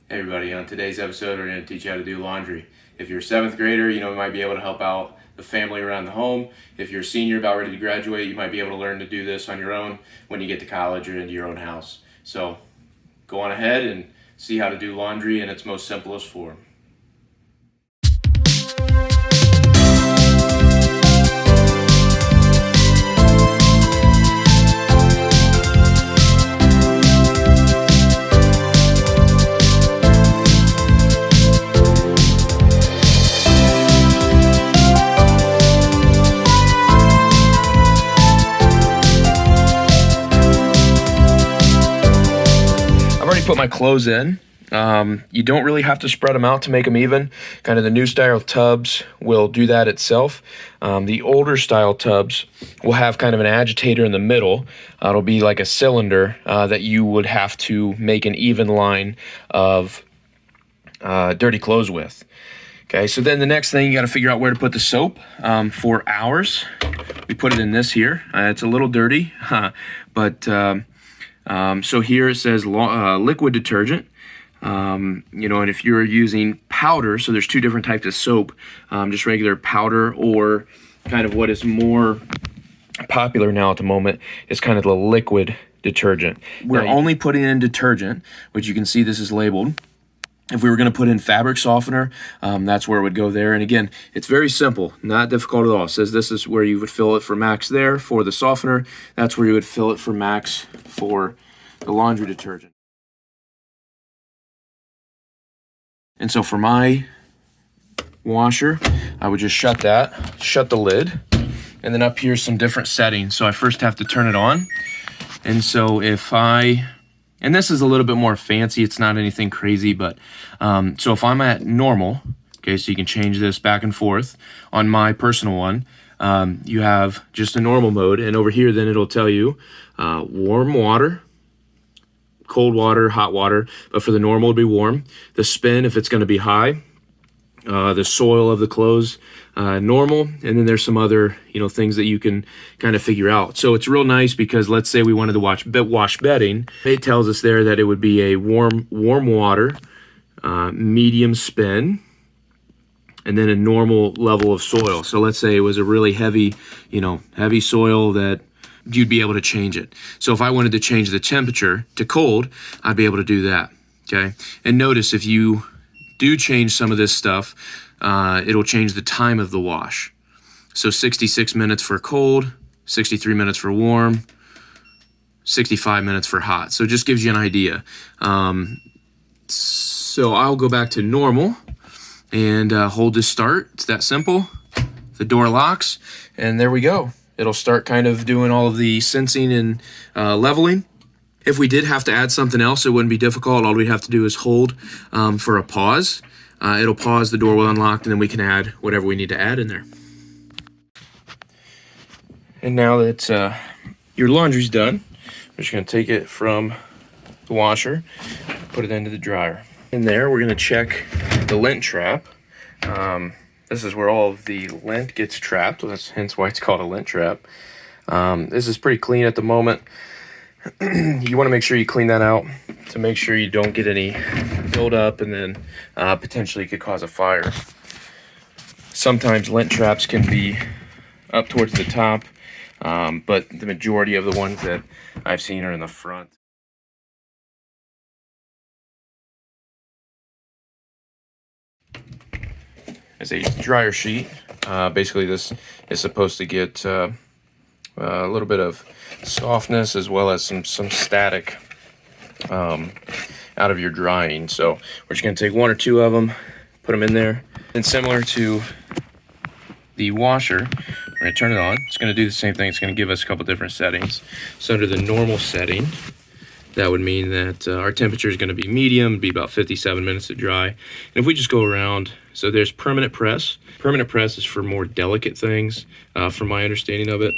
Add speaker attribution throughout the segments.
Speaker 1: Hey everybody, on today's episode we're going to teach you how to do laundry. If you're a 7th grader, you might be able to help out the family around the home. If you're a senior about ready to graduate, you might be able to learn to do this on your own when you get to college or into your own house. So go on ahead and see how to do laundry in its most simplest form. Put my clothes in. You don't really have to spread them out to make them even. Kind of the new style tubs will do that itself. The older style tubs will have kind of an agitator in the middle. It'll be like a cylinder that you would have to make an even line of dirty clothes with. Okay, so then the next thing, you got to figure out where to put the soap. For ours, we put it in this here. It's a little dirty, but so here it says liquid detergent, and if you're using powder, so there's two different types of soap, just regular powder or kind of what is more popular now at the moment is kind of the liquid detergent. We're only putting in detergent, which you can see this is labeled. If we were going to put in fabric softener, that's where it would go there. And again, it's very simple, not difficult at all. It says this is where you would fill it for max there for the softener. That's where you would fill it for max for the laundry detergent. And so for my washer, I would just shut the lid, and then up here's some different settings. So I first have to turn it on. And so and this is a little bit more fancy, it's not anything crazy, but so if I'm at normal, okay, so you can change this back and forth. On my personal one, you have just a normal mode, and over here then it'll tell you warm water, cold water, hot water, but for the normal it'd be warm. The spin, if it's going to be high, the soil of the clothes, normal, and then there's some other things that you can kind of figure out. So it's real nice because let's say we wanted to wash bedding. It tells us there that it would be a warm water, medium spin, and then a normal level of soil. So let's say it was a really heavy soil that you'd be able to change it. So if I wanted to change the temperature to cold, I'd be able to do that. Okay, and notice if you do change some of this stuff, it'll change the time of the wash. So 66 minutes for cold, 63 minutes for warm, 65 minutes for hot. So it just gives you an idea. So I'll go back to normal and hold this start. It's that simple. The door locks, and there we go. It'll start kind of doing all of the sensing and leveling. If we did have to add something else, it wouldn't be difficult. All we'd have to do is hold for a pause. It'll pause, the door will unlock, and then we can add whatever we need to add in there. And now that your laundry's done, we're just going to take it from the washer, put it into the dryer. In there, we're going to check the lint trap. This is where all of the lint gets trapped. That's hence why it's called a lint trap. This is pretty clean at the moment. You want to make sure you clean that out to make sure you don't get any buildup, and then potentially could cause a fire. Sometimes lint traps can be up towards the top, but the majority of the ones that I've seen are in the front. As a dryer sheet, basically this is supposed to get a little bit of softness as well as some static out of your drying. So we're just going to take one or two of them, put them in there, and similar to the washer, we're going to turn it on. It's going to do the same thing. It's going to give us a couple different settings. So under the normal setting, that would mean that our temperature is going to be medium, be about 57 minutes to dry. And if we just go around, so there's permanent press. Permanent press is for more delicate things, from my understanding of it.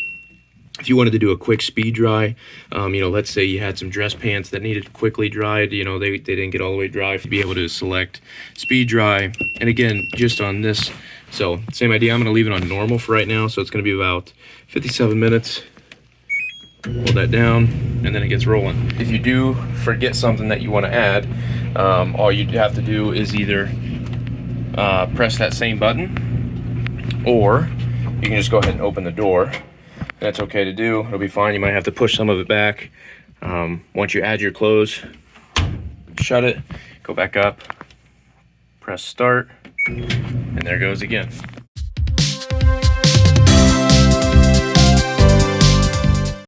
Speaker 1: If you wanted to do a quick speed dry, let's say you had some dress pants that needed quickly dried, they didn't get all the way dry, you'd be able to select speed dry. And again, just on this, so same idea, I'm going to leave it on normal for right now, so it's going to be about 57 minutes. Hold that down, and then it gets rolling. If you do forget something that you want to add, All you have to do is either press that same button, or you can just go ahead and open the door. That's okay to do. It'll be fine. You might have to push some of it back. Once you add your clothes, shut it, go back up, press start, and there it goes again.